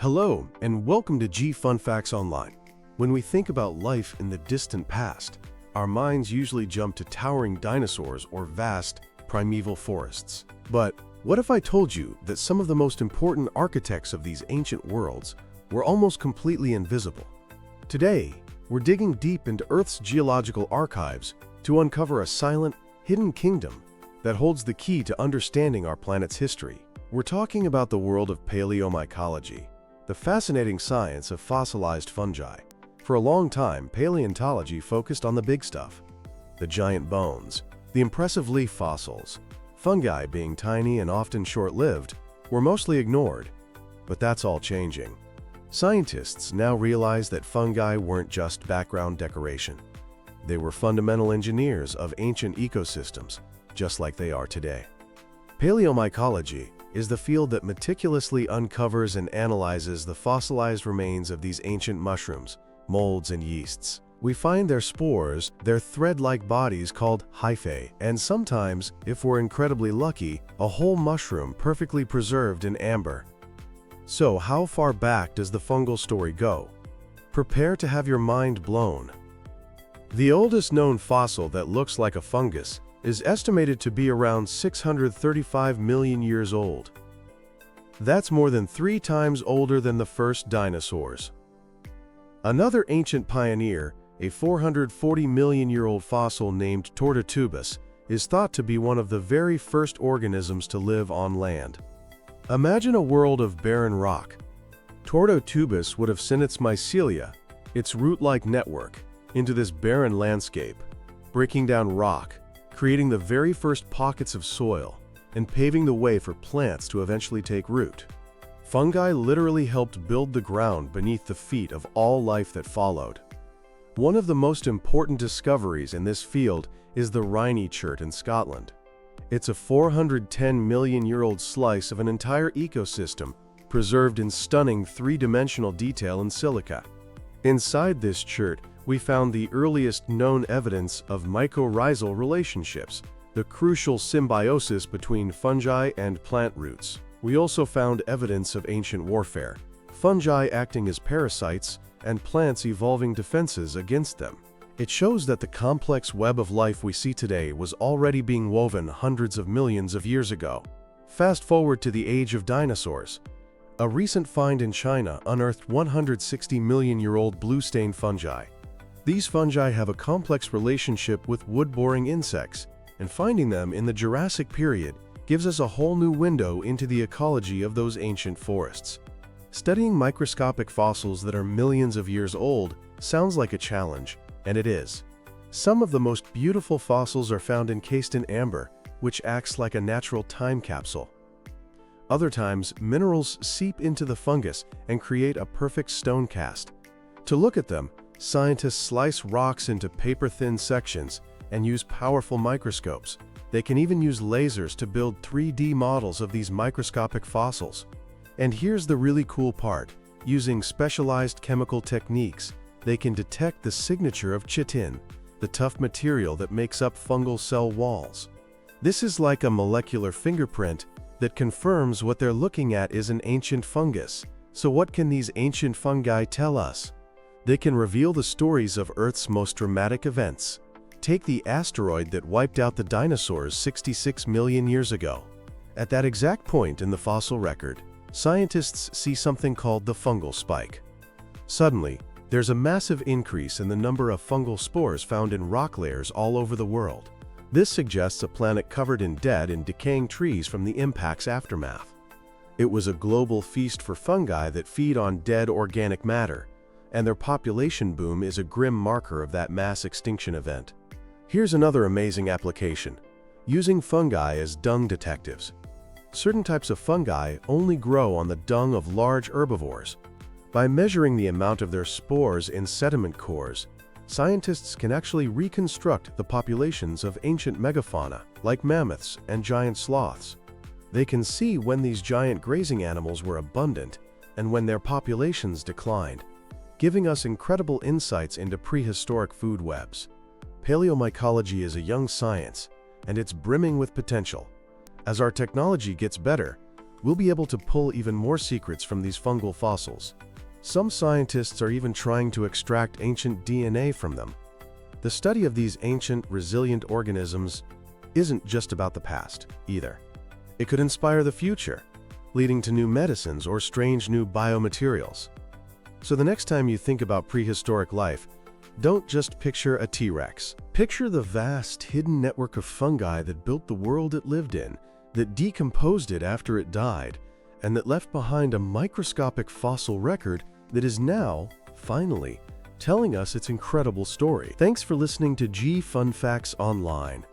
Hello, and welcome to G Fun Facts Online. When we think about life in the distant past, our minds usually jump to towering dinosaurs or vast, primeval forests. But what if I told you that some of the most important architects of these ancient worlds were almost completely invisible? Today, we're digging deep into Earth's geological archives to uncover a silent, hidden kingdom that holds the key to understanding our planet's history. We're talking about the world of paleomycology, the fascinating science of fossilized fungi. For a long time, paleontology focused on the big stuff: the giant bones, the impressive leaf fossils. Fungi, being tiny and often short-lived, were mostly ignored. But that's all changing. Scientists now realize that fungi weren't just background decoration. They were fundamental engineers of ancient ecosystems, just like they are today. Paleomycology is the field that meticulously uncovers and analyzes the fossilized remains of these ancient mushrooms, molds, and yeasts. We find their spores, their thread-like bodies called hyphae, and sometimes, if we're incredibly lucky, a whole mushroom perfectly preserved in amber. So how far back does the fungal story go? Prepare to have your mind blown. The oldest known fossil that looks like a fungus is estimated to be around 635 million years old. That's more than 3 times older than the first dinosaurs. Another ancient pioneer, a 440 million-year-old fossil named Tortatubus, is thought to be one of the very first organisms to live on land. Imagine a world of barren rock. Tortatubus would have sent its mycelia, its root-like network, into this barren landscape, breaking down rock, creating the very first pockets of soil, and paving the way for plants to eventually take root. Fungi literally helped build the ground beneath the feet of all life that followed. One of the most important discoveries in this field is the Rhynie chert in Scotland. It's a 410 million-year-old slice of an entire ecosystem, preserved in stunning three-dimensional detail in silica. Inside this chert, we found the earliest known evidence of mycorrhizal relationships, the crucial symbiosis between fungi and plant roots. We also found evidence of ancient warfare, fungi acting as parasites and plants evolving defenses against them. It shows that the complex web of life we see today was already being woven hundreds of millions of years ago. Fast forward to the age of dinosaurs. A recent find in China unearthed 160 million-year-old blue-stain fungi. These fungi have a complex relationship with wood-boring insects, and finding them in the Jurassic period gives us a whole new window into the ecology of those ancient forests. Studying microscopic fossils that are millions of years old sounds like a challenge, and it is. Some of the most beautiful fossils are found encased in amber, which acts like a natural time capsule. Other times, minerals seep into the fungus and create a perfect stone cast. To look at them, scientists slice rocks into paper-thin sections and use powerful microscopes. They can even use lasers to build 3D models of these microscopic fossils. And here's the really cool part. Using specialized chemical techniques, they can detect the signature of chitin, the tough material that makes up fungal cell walls. This is like a molecular fingerprint that confirms what they're looking at is an ancient fungus. So what can these ancient fungi tell us? They can reveal the stories of Earth's most dramatic events. Take the asteroid that wiped out the dinosaurs 66 million years ago. At that exact point in the fossil record, scientists see something called the fungal spike. Suddenly, there's a massive increase in the number of fungal spores found in rock layers all over the world. This suggests a planet covered in dead and decaying trees from the impact's aftermath. It was a global feast for fungi that feed on dead organic matter, and their population boom is a grim marker of that mass extinction event. Here's another amazing application: using fungi as dung detectives. Certain types of fungi only grow on the dung of large herbivores. By measuring the amount of their spores in sediment cores, scientists can actually reconstruct the populations of ancient megafauna, like mammoths and giant sloths. They can see when these giant grazing animals were abundant and when their populations declined, giving us incredible insights into prehistoric food webs. Paleomycology is a young science, and it's brimming with potential. As our technology gets better, we'll be able to pull even more secrets from these fungal fossils. Some scientists are even trying to extract ancient DNA from them. The study of these ancient, resilient organisms isn't just about the past, either. It could inspire the future, leading to new medicines or strange new biomaterials. So the next time you think about prehistoric life, don't just picture a T-Rex. Picture the vast, hidden network of fungi that built the world it lived in, that decomposed it after it died, and that left behind a microscopic fossil record that is now, finally, telling us its incredible story. Thanks for listening to G Fun Facts Online.